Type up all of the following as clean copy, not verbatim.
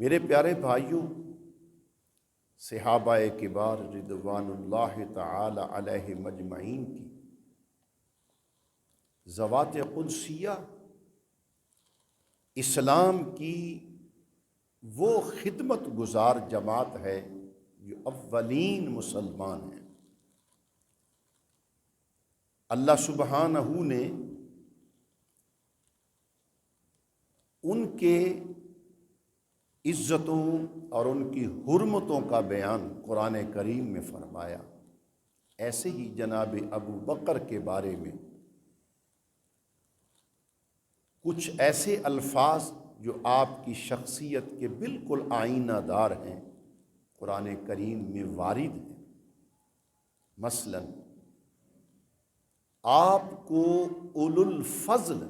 میرے پیارے بھائیوں، صحابہ کبار رضوان اللہ تعالی علیہ مجمعین کی ذوات قدسیہ اسلام کی وہ خدمت گزار جماعت ہے جو اولین مسلمان ہیں۔ اللہ سبحانہ نے ان کے عزتوں اور ان کی حرمتوں کا بیان قرآن کریم میں فرمایا۔ ایسے ہی جناب ابو بکر کے بارے میں کچھ ایسے الفاظ جو آپ کی شخصیت کے بالکل آئینہ دار ہیں قرآن کریم میں وارد ہیں۔ مثلا آپ کو اولو الفضل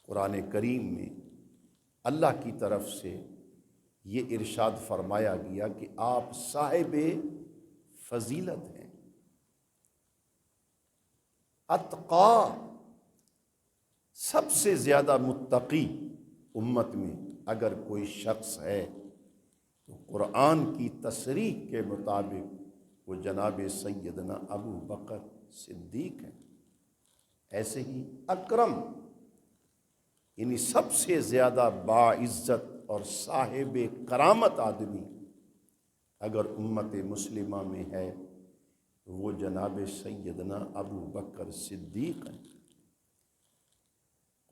قرآن کریم میں اللہ کی طرف سے یہ ارشاد فرمایا گیا کہ آپ صاحب فضیلت ہیں۔ اتقا، سب سے زیادہ متقی امت میں اگر کوئی شخص ہے تو قرآن کی تصریح کے مطابق وہ جناب سیدنا ابو بکر صدیق ہیں۔ ایسے ہی اکرم، یعنی سب سے زیادہ باعزت اور صاحب کرامت آدمی اگر امت مسلمہ میں ہے تو وہ جناب سیدنا ابو بکر صدیق ہیں۔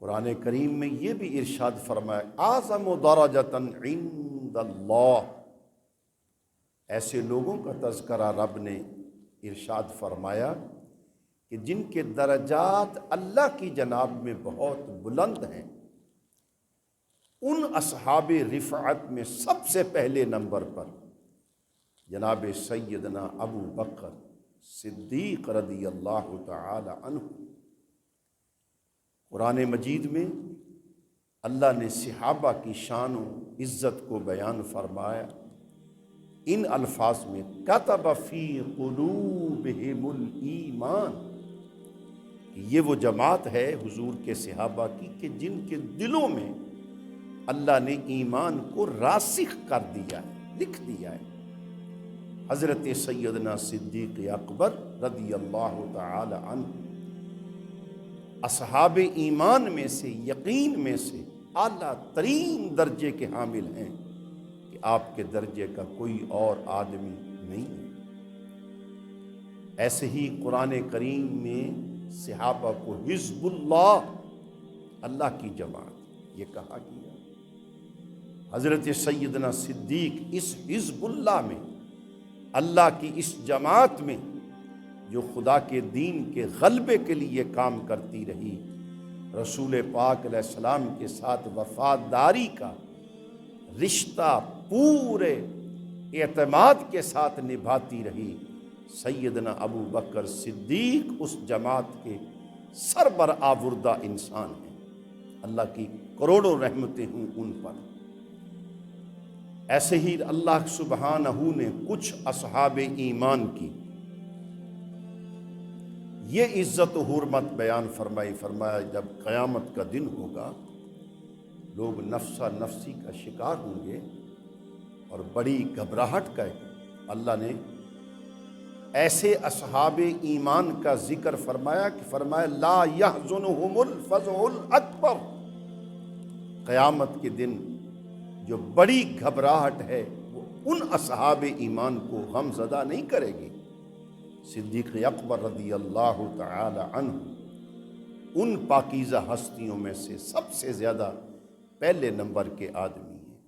قرآن کریم میں یہ بھی ارشاد فرمایا اعظم درجۃ عند اللہ، ایسے لوگوں کا تذکرہ رب نے ارشاد فرمایا کہ جن کے درجات اللہ کی جناب میں بہت بلند ہیں۔ ان اصحاب رفعت میں سب سے پہلے نمبر پر جناب سیدنا ابو بکر صدیق رضی اللہ تعالی عنہ۔ قرآن مجید میں اللہ نے صحابہ کی شان و عزت کو بیان فرمایا ان الفاظ میں کتب فی قلوبہم الایمان، یہ وہ جماعت ہے حضور کے صحابہ کی کہ جن کے دلوں میں اللہ نے ایمان کو راسخ کر دیا ہے، لکھ دیا ہے۔ حضرت سیدنا صدیق اکبر رضی اللہ تعالی عنہ اصحاب ایمان میں سے، یقین میں سے اعلیٰ ترین درجے کے حامل ہیں کہ آپ کے درجے کا کوئی اور آدمی نہیں ہے۔ ایسے ہی قرآن کریم میں صحابہ کو حزب اللہ، اللہ کی جماعت، یہ کہا گیا۔ حضرت سیدنا صدیق اس حزب اللہ میں، اللہ کی اس جماعت میں جو خدا کے دین کے غلبے کے لیے کام کرتی رہی، رسول پاک علیہ السلام کے ساتھ وفاداری کا رشتہ پورے اعتماد کے ساتھ نبھاتی رہی، سیدنا ابو بکر صدیق اس جماعت کے سربرآوردہ انسان ہیں۔ اللہ کی کروڑوں رحمتیں ہوں ان پر۔ ایسے ہی اللہ سبحانہ نے کچھ اصحاب ایمان کی یہ عزت و حرمت بیان فرمایا جب قیامت کا دن ہوگا لوگ نفسا نفسی کا شکار ہوں گے اور بڑی گھبراہٹ کا اللہ نے ایسے اصحاب ایمان کا ذکر فرمایا کہ فرمایا لا یحزنہم الفزع الاکبر، قیامت کے دن جو بڑی گھبراہٹ ہے وہ ان اصحاب ایمان کو غم زدہ نہیں کرے گی۔ صدیق اکبر رضی اللہ تعالی عنہ ان پاکیزہ ہستیوں میں سے سب سے زیادہ پہلے نمبر کے آدمی ہیں۔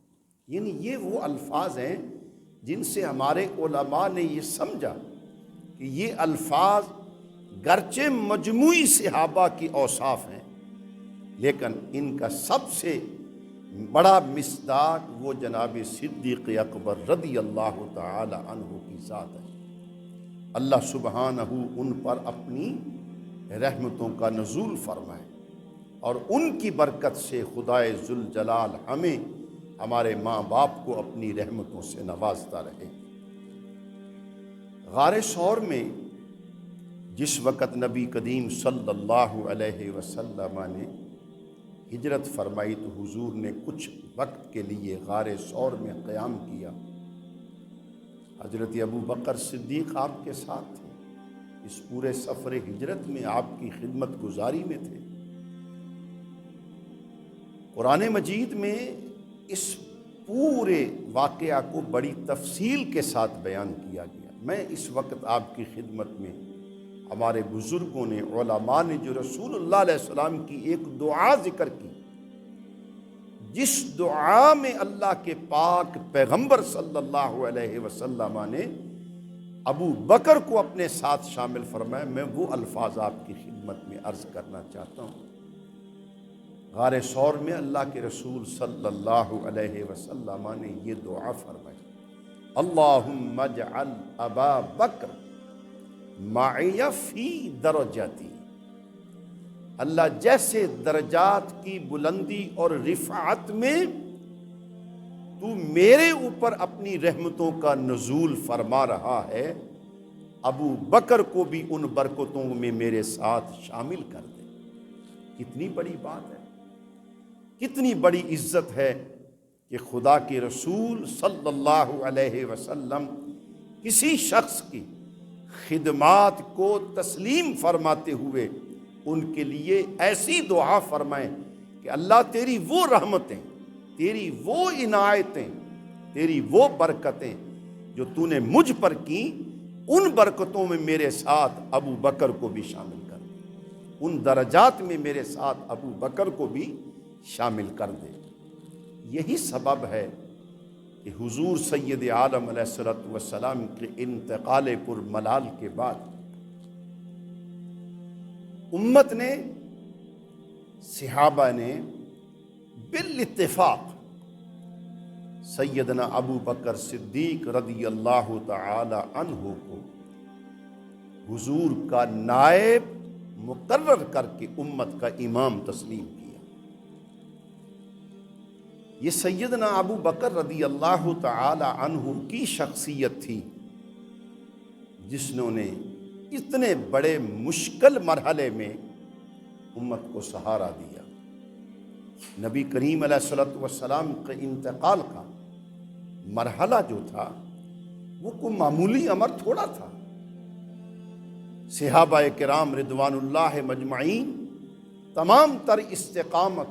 یعنی یہ وہ الفاظ ہیں جن سے ہمارے علماء نے یہ سمجھا کہ یہ الفاظ گرچہ مجموعی صحابہ کی اوصاف ہیں لیکن ان کا سب سے بڑا مصداق وہ جناب صدیق اکبر رضی اللہ تعالی عنہ کی ذات ہے۔ اللہ سبحانہ ان پر اپنی رحمتوں کا نزول فرمائے اور ان کی برکت سے خدائے ذوالجلال ہمیں ہمارے ماں باپ کو اپنی رحمتوں سے نوازتا رہے۔ غار ثور میں جس وقت نبی کریم صلی اللہ علیہ وسلم نے ہجرت فرمائی تو حضور نے کچھ وقت کے لیے غار ثور میں قیام کیا۔ حضرت ابو بکر صدیق آپ کے ساتھ تھے، اس پورے سفر ہجرت میں آپ کی خدمت گزاری میں تھے۔ قرآن مجید میں اس پورے واقعہ کو بڑی تفصیل کے ساتھ بیان کیا گیا۔ میں اس وقت آپ کی خدمت میں ہمارے بزرگوں نے، علماء نے جو رسول اللہ علیہ السلام کی ایک دعا ذکر کی، جس دعا میں اللہ کے پاک پیغمبر صلی اللہ علیہ وسلم نے ابو بکر کو اپنے ساتھ شامل فرمایا، میں وہ الفاظ آپ کی خدمت میں عرض کرنا چاہتا ہوں۔ غار ثور میں اللہ کے رسول صلی اللہ علیہ وسلم نے یہ دعا فرمائی، اللہم اجعل ابا بکر معی فی درجاتی، اللہ جیسے درجات کی بلندی اور رفعت میں تو میرے اوپر اپنی رحمتوں کا نزول فرما رہا ہے، ابو بکر کو بھی ان برکتوں میں میرے ساتھ شامل کر دے۔ کتنی بڑی بات ہے، کتنی بڑی عزت ہے کہ خدا کے رسول صلی اللہ علیہ وسلم کسی شخص کی خدمات کو تسلیم فرماتے ہوئے ان کے لیے ایسی دعا فرمائیں کہ اللہ تیری وہ رحمتیں، تیری وہ عنایتیں، تیری وہ برکتیں جو تو نے مجھ پر کی، ان برکتوں میں میرے ساتھ ابو بکر کو بھی شامل کر دے، ان درجات میں میرے ساتھ ابو بکر کو بھی شامل کر دے۔ یہی سبب ہے کہ حضور سید عالم علیہ الصلوۃ والسلام کے انتقال پر ملال کے بعد امت نے، صحابہ نے بالاتفاق سیدنا ابو بکر صدیق رضی اللہ تعالی عنہ کو حضور کا نائب مقرر کر کے امت کا امام تسلیم کیا۔ یہ سیدنا ابو بکر رضی اللہ تعالی عنہ کی شخصیت تھی جس نے اتنے بڑے مشکل مرحلے میں امت کو سہارا دیا۔ نبی کریم علیہ الصلوۃ والسلام کے انتقال کا مرحلہ جو تھا وہ کوئی معمولی امر تھوڑا تھا۔ صحابہ کرام رضوان اللہ مجمعین تمام تر استقامت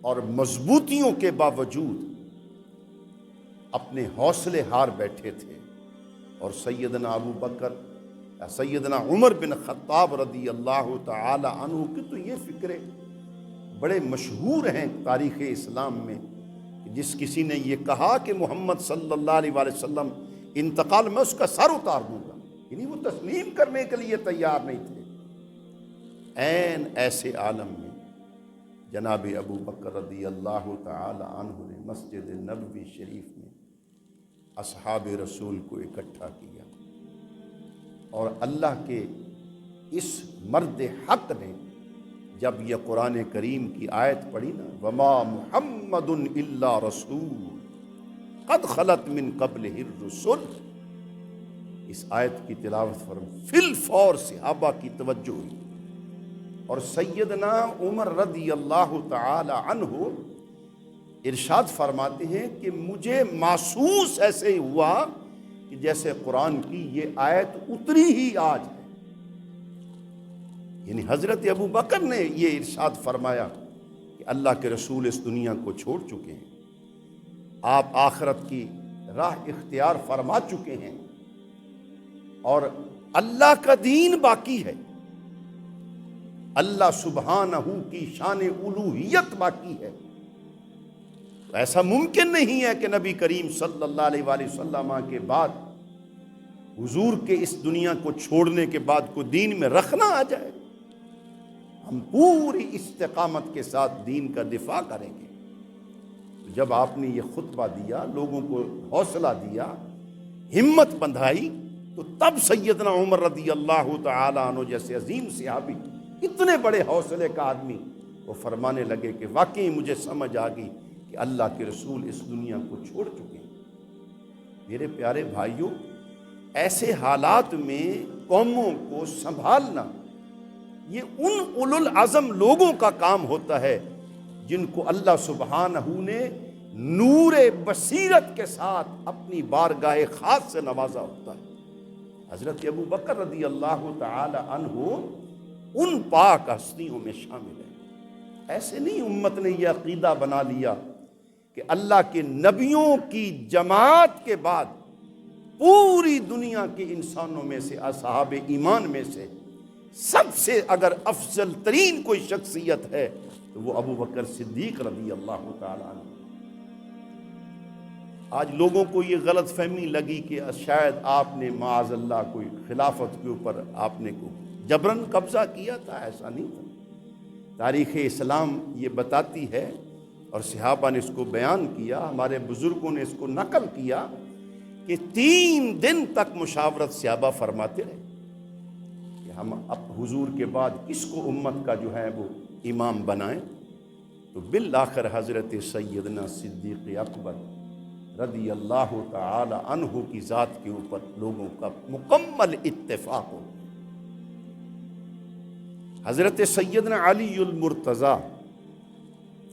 اور مضبوطیوں کے باوجود اپنے حوصلے ہار بیٹھے تھے، اور سیدنا ابو بکر یا سیدنا عمر بن خطاب رضی اللہ تعالی عنہ کی تو یہ فکرے بڑے مشہور ہیں تاریخ اسلام میں، کہ جس کسی نے یہ کہا کہ محمد صلی اللہ علیہ وآلہ وسلم انتقال میں اس کا سر اتار دوں گا، یعنی وہ تسلیم کرنے کے لیے تیار نہیں تھے۔ عین ایسے عالم میں جناب ابو بکر رضی اللہ تعالی عنہ نے مسجد نبوی شریف میں اصحاب رسول کو اکٹھا کیا، اور اللہ کے اس مرد حق نے جب یہ قرآن کریم کی آیت پڑھی نا، وما محمد الا رسول قد خلت من قبلہ الرسل، اس آیت کی تلاوت فی الفور صحابہ کی توجہ ہوئی، اور سیدنا عمر رضی اللہ تعالی عنہ ارشاد فرماتے ہیں کہ مجھے محسوس ایسے ہوا کہ جیسے قرآن کی یہ آیت اتری ہی آج ہے۔ یعنی حضرت ابو بکر نے یہ ارشاد فرمایا کہ اللہ کے رسول اس دنیا کو چھوڑ چکے ہیں، آپ آخرت کی راہ اختیار فرما چکے ہیں، اور اللہ کا دین باقی ہے، اللہ سبحانہ کی شان الوہیت باقی ہے۔ تو ایسا ممکن نہیں ہے کہ نبی کریم صلی اللہ علیہ وآلہ وسلم کے بعد حضور کے اس دنیا کو چھوڑنے کے بعد کوئی دین میں رکھنا آ جائے۔ ہم پوری استقامت کے ساتھ دین کا دفاع کریں گے۔ جب آپ نے یہ خطبہ دیا، لوگوں کو حوصلہ دیا، ہمت بندھائی، تو تب سیدنا عمر رضی اللہ تعالی عنہ جیسے عظیم صحابی، اتنے بڑے حوصلے کا آدمی، وہ فرمانے لگے کہ واقعی مجھے سمجھ آ گئی کہ اللہ کے رسول اس دنیا کو چھوڑ چکے ہیں۔ میرے پیارے بھائیوں، ایسے حالات میں قوموں کو سنبھالنا یہ ان اولو العزم لوگوں کا کام ہوتا ہے جن کو اللہ سبحانہ نے نور بصیرت کے ساتھ اپنی بارگاہ خاص سے نوازا ہوتا ہے۔ حضرت ابو بکر رضی اللہ تعالی عنہ ان پاک ہستیوں میں شامل ہے۔ ایسے نہیں امت نے یہ عقیدہ بنا لیا کہ اللہ کے نبیوں کی جماعت کے بعد پوری دنیا کے انسانوں میں سے، اصحاب ایمان میں سے سب سے اگر افضل ترین کوئی شخصیت ہے تو وہ ابو بکر صدیق رضی اللہ تعالی عنہ۔ آج لوگوں کو یہ غلط فہمی لگی کہ شاید آپ نے معاذ اللہ کوئی خلافت کے اوپر آپ نے کوئی جبرن قبضہ کیا تھا، ایسا نہیں تھا۔ تاریخ اسلام یہ بتاتی ہے اور صحابہ نے اس کو بیان کیا، ہمارے بزرگوں نے اس کو نقل کیا کہ 3 دن تک مشاورت صحابہ فرماتے رہے کہ ہم اب حضور کے بعد کس کو امت کا جو ہے وہ امام بنائیں۔ تو بالآخر حضرت سیدنا صدیق اکبر رضی اللہ تعالی عنہ کی ذات کے اوپر لوگوں کا مکمل اتفاق ہو۔ حضرت سیدنا علی المرتضیٰ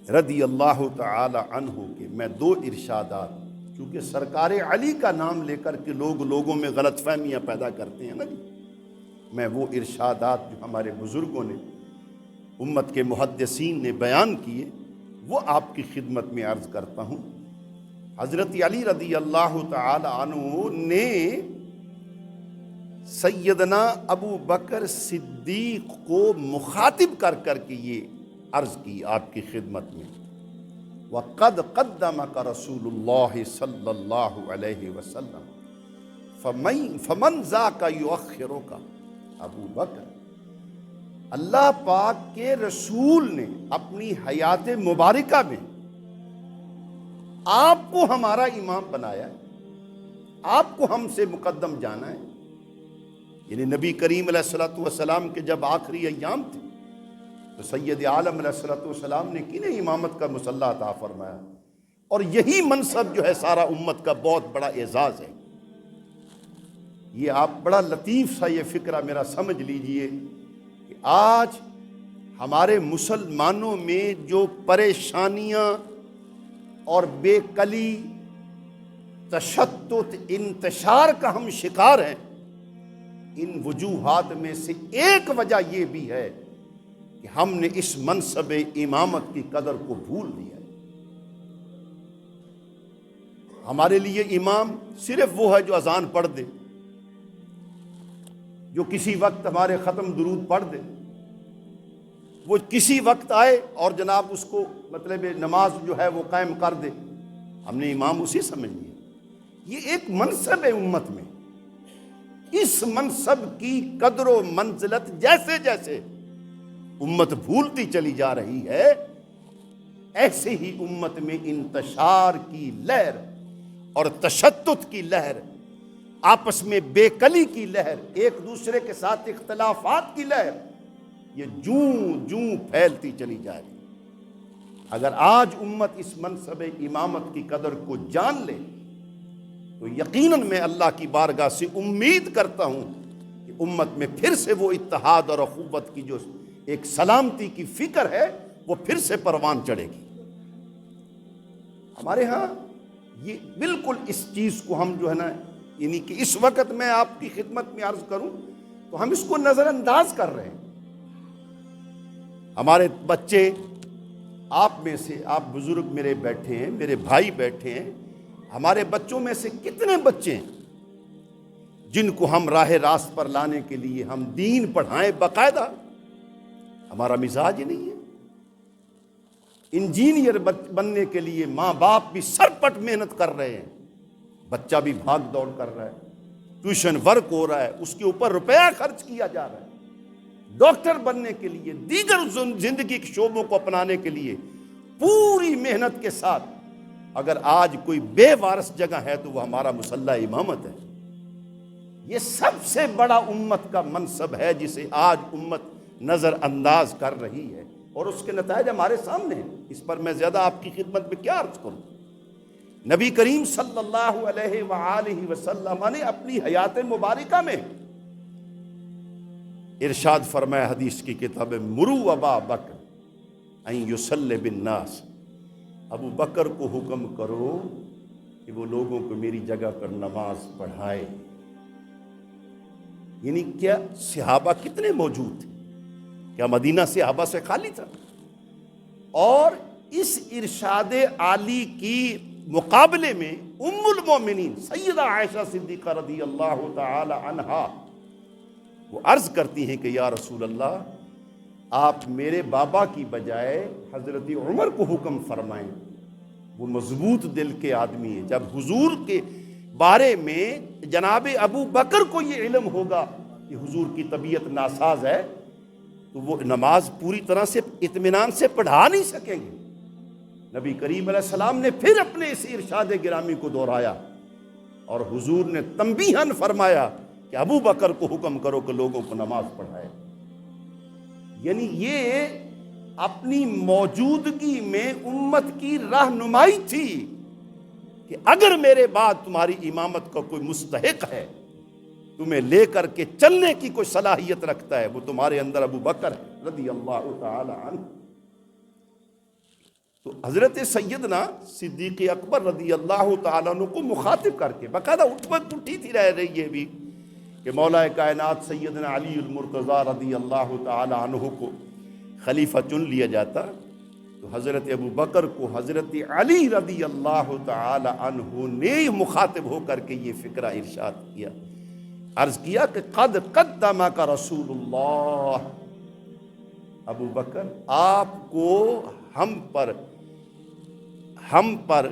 رضی اللہ تعالی عنہ کے میں 2 ارشادات، چونکہ سرکار علی کا نام لے کر کے لوگوں میں غلط فہمیاں پیدا کرتے ہیں نا جی، میں وہ ارشادات جو ہمارے بزرگوں نے، امت کے محدثین نے بیان کیے، وہ آپ کی خدمت میں عرض کرتا ہوں۔ حضرت علی رضی اللہ تعالی عنہ نے سیدنا ابو بکر صدیق کو مخاطب کر کر کے یہ عرض کی آپ کی خدمت میں، وَقَدْ قَدَّمَكَ رَسُولُ اللَّهِ صلی اللہ علیہ وسلم فَمَنْ ذَاكَ يُؤَخِّرُكَ۔ ابو بکر، اللہ پاک کے رسول نے اپنی حیات مبارکہ میں آپ کو ہمارا امام بنایا ہے، آپ کو ہم سے مقدم جانا ہے۔ یعنی نبی کریم علیہ الصلوۃ والسلام کے جب آخری ایام تھے تو سید عالم علیہ الصلوۃ والسلام نے کنہیں امامت کا مصلح عطا فرمایا، اور یہی منصب جو ہے سارا امت کا بہت بڑا اعزاز ہے۔ یہ آپ بڑا لطیف سا یہ فکرہ میرا سمجھ لیجئے کہ آج ہمارے مسلمانوں میں جو پریشانیاں اور بے کلی، تشتت، انتشار کا ہم شکار ہیں، ان وجوہات میں سے ایک وجہ یہ بھی ہے کہ ہم نے اس منصب امامت کی قدر کو بھول دیا ہے۔ ہمارے لیے امام صرف وہ ہے جو اذان پڑھ دے، جو کسی وقت ہمارے ختم درود پڑھ دے، وہ کسی وقت آئے اور جناب اس کو مطلب نماز جو ہے وہ قائم کر دے، ہم نے امام اسی سمجھ لیا۔ یہ ایک منصب ہے امت میں، اس منصب کی قدر و منزلت جیسے جیسے امت بھولتی چلی جا رہی ہے، ایسے ہی امت میں انتشار کی لہر اور تشتت کی لہر، آپس میں بے کلی کی لہر، ایک دوسرے کے ساتھ اختلافات کی لہر، یہ جوں پھیلتی چلی جا رہی ہے۔ اگر آج امت اس منصب امامت کی قدر کو جان لے تو یقیناً میں اللہ کی بارگاہ سے امید کرتا ہوں کہ امت میں پھر سے وہ اتحاد اور اخوت کی جو ایک سلامتی کی فکر ہے وہ پھر سے پروان چڑھے گی۔ ہمارے ہاں یہ بالکل اس چیز کو ہم جو ہے نا، یعنی کہ اس وقت میں آپ کی خدمت میں عرض کروں تو ہم اس کو نظر انداز کر رہے ہیں۔ ہمارے بچے، آپ میں سے، آپ بزرگ میرے بیٹھے ہیں، میرے بھائی بیٹھے ہیں، ہمارے بچوں میں سے کتنے بچے ہیں جن کو ہم راہ راست پر لانے کے لیے ہم دین پڑھائیں باقاعدہ؟ ہمارا مزاج ہی نہیں ہے۔ انجینئر بننے کے لیے ماں باپ بھی سرپٹ محنت کر رہے ہیں، بچہ بھی بھاگ دوڑ کر رہا ہے، ٹیوشن ورک ہو رہا ہے، اس کے اوپر روپیہ خرچ کیا جا رہا ہے۔ ڈاکٹر بننے کے لیے، دیگر زندگی کے شعبوں کو اپنانے کے لیے پوری محنت کے ساتھ اگر آج کوئی بے وارث جگہ ہے تو وہ ہمارا مصلح امامت ہے۔ یہ سب سے بڑا امت کا منصب ہے جسے آج امت نظر انداز کر رہی ہے، اور اس کے نتائج ہمارے سامنے ہیں۔ اس پر میں زیادہ آپ کی خدمت میں کیا عرض کروں۔ نبی کریم صلی اللہ علیہ وآلہ وسلم نے اپنی حیات مبارکہ میں ارشاد فرمایا، حدیث کی کتاب مرو ابا بکر ان یصلی بالناس، ابو بکر کو حکم کرو کہ وہ لوگوں کو میری جگہ پر نماز پڑھائے۔ یعنی کیا صحابہ کتنے موجود تھے؟ کیا مدینہ صحابہ سے خالی تھا؟ اور اس ارشاد عالی کی مقابلے میں ام المومنین سیدہ عائشہ صدیقہ رضی اللہ تعالی عنہا وہ عرض کرتی ہیں کہ یا رسول اللہ، آپ میرے بابا کی بجائے حضرت عمر کو حکم فرمائیں، وہ مضبوط دل کے آدمی ہیں۔ جب حضور کے بارے میں جناب ابو بکر کو یہ علم ہوگا کہ حضور کی طبیعت ناساز ہے تو وہ نماز پوری طرح سے اطمینان سے پڑھا نہیں سکیں گے۔ نبی کریم علیہ السلام نے پھر اپنے اس ارشاد گرامی کو دہرایا اور حضور نے تنبیہاً فرمایا کہ ابو بکر کو حکم کرو کہ لوگوں کو نماز پڑھائے۔ یعنی یہ اپنی موجودگی میں امت کی رہنمائی تھی کہ اگر میرے بعد تمہاری امامت کا کوئی مستحق ہے، تمہیں لے کر کے چلنے کی کوئی صلاحیت رکھتا ہے، وہ تمہارے اندر ابو بکر ہے رضی اللہ تعالی عنہ۔ تو حضرت سیدنا صدیق اکبر رضی اللہ تعالیٰ عنہ کو مخاطب کر کے باقاعدہ اٹھی تھی رہ رہی ہے بھی کہ مولا کائنات سیدنا علی المرتضیٰ رضی اللہ تعالیٰ عنہ کو خلیفہ چن لیا جاتا تو حضرت ابو بکر کو حضرت علی رضی اللہ تعالی عنہ نے مخاطب ہو کر کے یہ فکرہ ارشاد کیا، عرض کیا کہ قد قدمک رسول اللہ، ابو بکر آپ کو ہم پر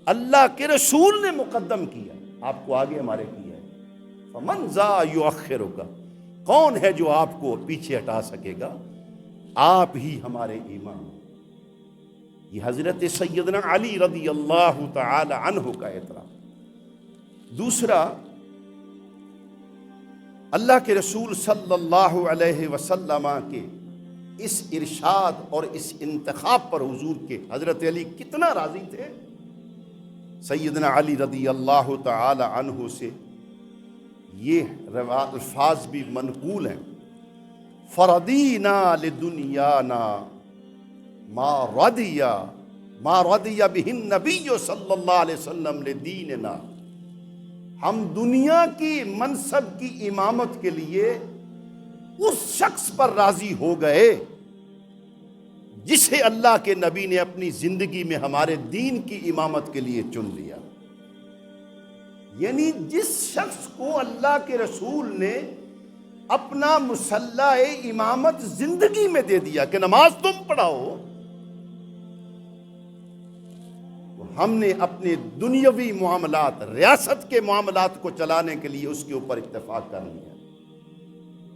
اللہ کے رسول نے مقدم کیا، آپ کو آگے ہمارے کیا ہے۔ فمن ذا یؤخرک، کون ہے جو آپ کو پیچھے ہٹا سکے گا؟ آپ ہی ہمارے امام۔ یہ حضرت سیدنا علی رضی اللہ تعالی عنہ کا اعتراف۔ دوسرا، اللہ کے رسول صلی اللہ علیہ وسلم کے اس ارشاد اور اس انتخاب پر حضور کے حضرت علی کتنا راضی تھے۔ سیدنا علی رضی اللہ تعالی عنہ سے یہ الفاظ بھی منقول ہیں، فردینا لدنیانا ما رضی بہ النبی صلی اللہ علیہ وسلم لدیننا، ہم دنیا کی منصب کی امامت کے لیے اس شخص پر راضی ہو گئے جسے اللہ کے نبی نے اپنی زندگی میں ہمارے دین کی امامت کے لیے چن لیا۔ یعنی جس شخص کو اللہ کے رسول نے اپنا مسلح امامت زندگی میں دے دیا کہ نماز تم پڑھاؤ، تو ہم نے اپنے دنیاوی معاملات، ریاست کے معاملات کو چلانے کے لیے اس کے اوپر اتفاق کر لیا۔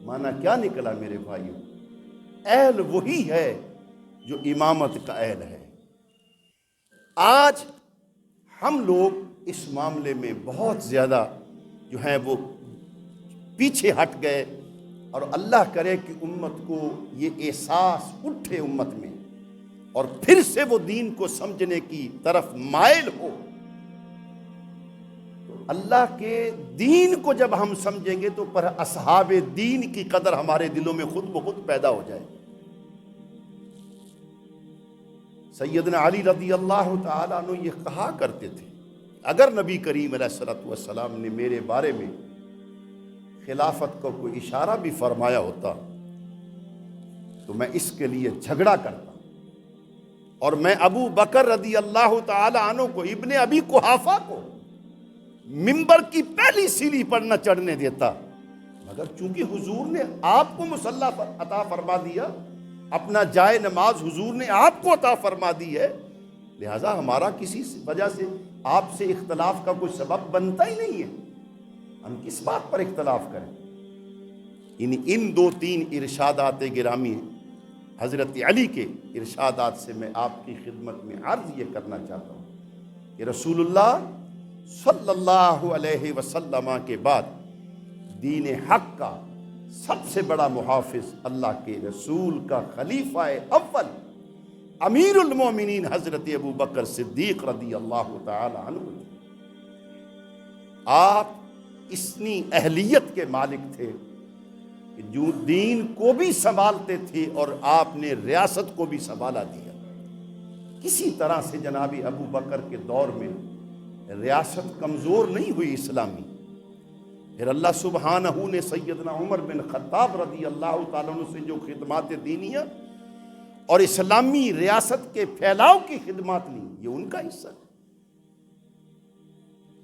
مانا کیا نکلا میرے بھائیوں؟ اہل وہی ہے جو امامت کا اہل ہے۔ آج ہم لوگ اس معاملے میں بہت زیادہ جو ہیں وہ پیچھے ہٹ گئے، اور اللہ کرے کہ امت کو یہ احساس اٹھے امت میں اور پھر سے وہ دین کو سمجھنے کی طرف مائل ہو۔ اللہ کے دین کو جب ہم سمجھیں گے تو پر اصحاب دین کی قدر ہمارے دلوں میں خود بخود پیدا ہو جائے۔ سیدنا علی رضی اللہ تعالیٰ عنہ یہ کہا کرتے تھے، اگر نبی کریم علیہ الصلوۃ والسلام نے میرے بارے میں خلافت کو کوئی اشارہ بھی فرمایا ہوتا تو میں اس کے لیے جھگڑا کرتا، اور میں ابو بکر رضی اللہ تعالیٰ عنہ کو، ابن ابی قحافہ کو منبر کی پہلی سیڑھی پر نہ چڑھنے دیتا، مگر چونکہ حضور نے آپ کو مصلی پر عطا فرما دیا، اپنا جائے نماز حضور نے آپ کو عطا فرما دی ہے، لہذا ہمارا کسی وجہ سے آپ سے اختلاف کا کوئی سبب بنتا ہی نہیں ہے، ہم کس بات پر اختلاف کریں۔ ان دو تین ارشادات گرامی حضرت علی کے ارشادات سے میں آپ کی خدمت میں عرض یہ کرنا چاہتا ہوں کہ رسول اللہ صلی اللہ علیہ وسلم کے بعد دین حق کا سب سے بڑا محافظ اللہ کے رسول کا خلیفہ اول امیر المومنین حضرت ابو بکر صدیق رضی اللہ تعالی عنہ، آپ اتنی اہلیت کے مالک تھے کہ جو دین کو بھی سنبھالتے تھے اور آپ نے ریاست کو بھی سنبھالا دیا۔ کسی طرح سے جناب ابو بکر کے دور میں ریاست کمزور نہیں ہوئی اسلامی۔ پھر اللہ سبحانہ نے سیدنا عمر بن خطاب رضی اللہ تعالیٰ عنہ سے جو خدمات دینیہ اور اسلامی ریاست کے پھیلاؤ کی خدمات لی، یہ ان کا حصہ ہے۔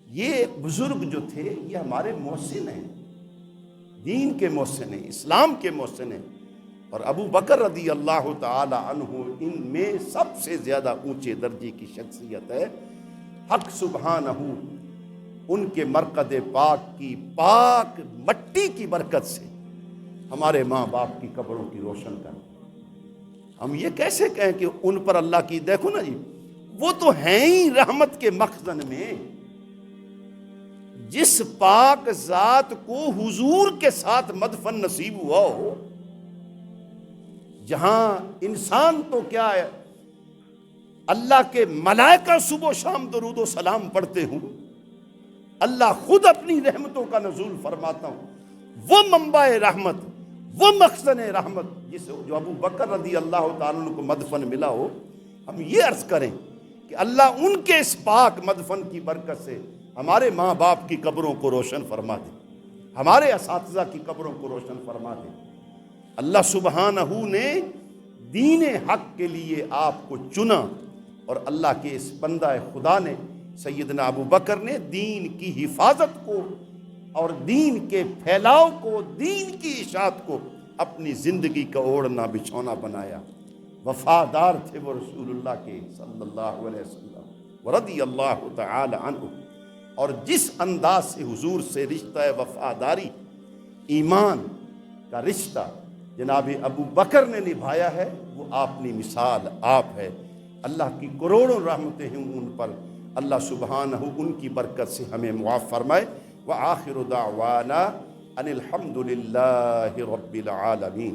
یہ بزرگ جو تھے یہ ہمارے محسن ہیں، دین کے محسن ہیں، اسلام کے محسن ہیں، اور ابو بکر رضی اللہ تعالی عنہ ان میں سب سے زیادہ اونچے درجے کی شخصیت ہے۔ حق سبحانہ ان کے مرقد پاک کی پاک مٹی کی برکت سے ہمارے ماں باپ کی قبروں کی روشن کر۔ ہم یہ کیسے کہیں کہ ان پر اللہ کی، دیکھو نا جی، وہ تو ہیں ہی رحمت کے مخزن میں۔ جس پاک ذات کو حضور کے ساتھ مدفن نصیب ہوا ہو، جہاں انسان تو کیا ہے، اللہ کے ملائکہ صبح و شام درود و سلام پڑھتے ہوں، اللہ خود اپنی رحمتوں کا نزول فرماتا ہوں، وہ منبع رحمت، وہ مخزن رحمت جو ابو بکر رضی اللہ تعالیٰ عنہ کو مدفن ملا ہو، ہم یہ عرض کریں کہ اللہ ان کے اس پاک مدفن کی برکت سے ہمارے ماں باپ کی قبروں کو روشن فرما دے، ہمارے اساتذہ کی قبروں کو روشن فرما دے۔ اللہ سبحانہ نے دین حق کے لیے آپ کو چنا، اور اللہ کے اس بندہ خدا نے، سیدنا ابو بکر نے دین کی حفاظت کو اور دین کے پھیلاؤ کو، دین کی اشاعت کو اپنی زندگی کا اوڑھنا بچھونا بنایا۔ وفادار تھے وہ رسول اللہ کے صلی اللہ علیہ وسلم ورضی اللہ تعالی عنہ، اور جس انداز سے حضور سے رشتہ وفاداری، ایمان کا رشتہ جناب ابو بکر نے نبھایا ہے، وہ اپنی مثال آپ ہے۔ اللہ کی کروڑوں رحمتیں ہیں ان پر، اللہ سبحانہ ان کی برکت سے ہمیں معاف فرمائے۔ وآخر دعوانا ان الحمد للہ رب العالمین۔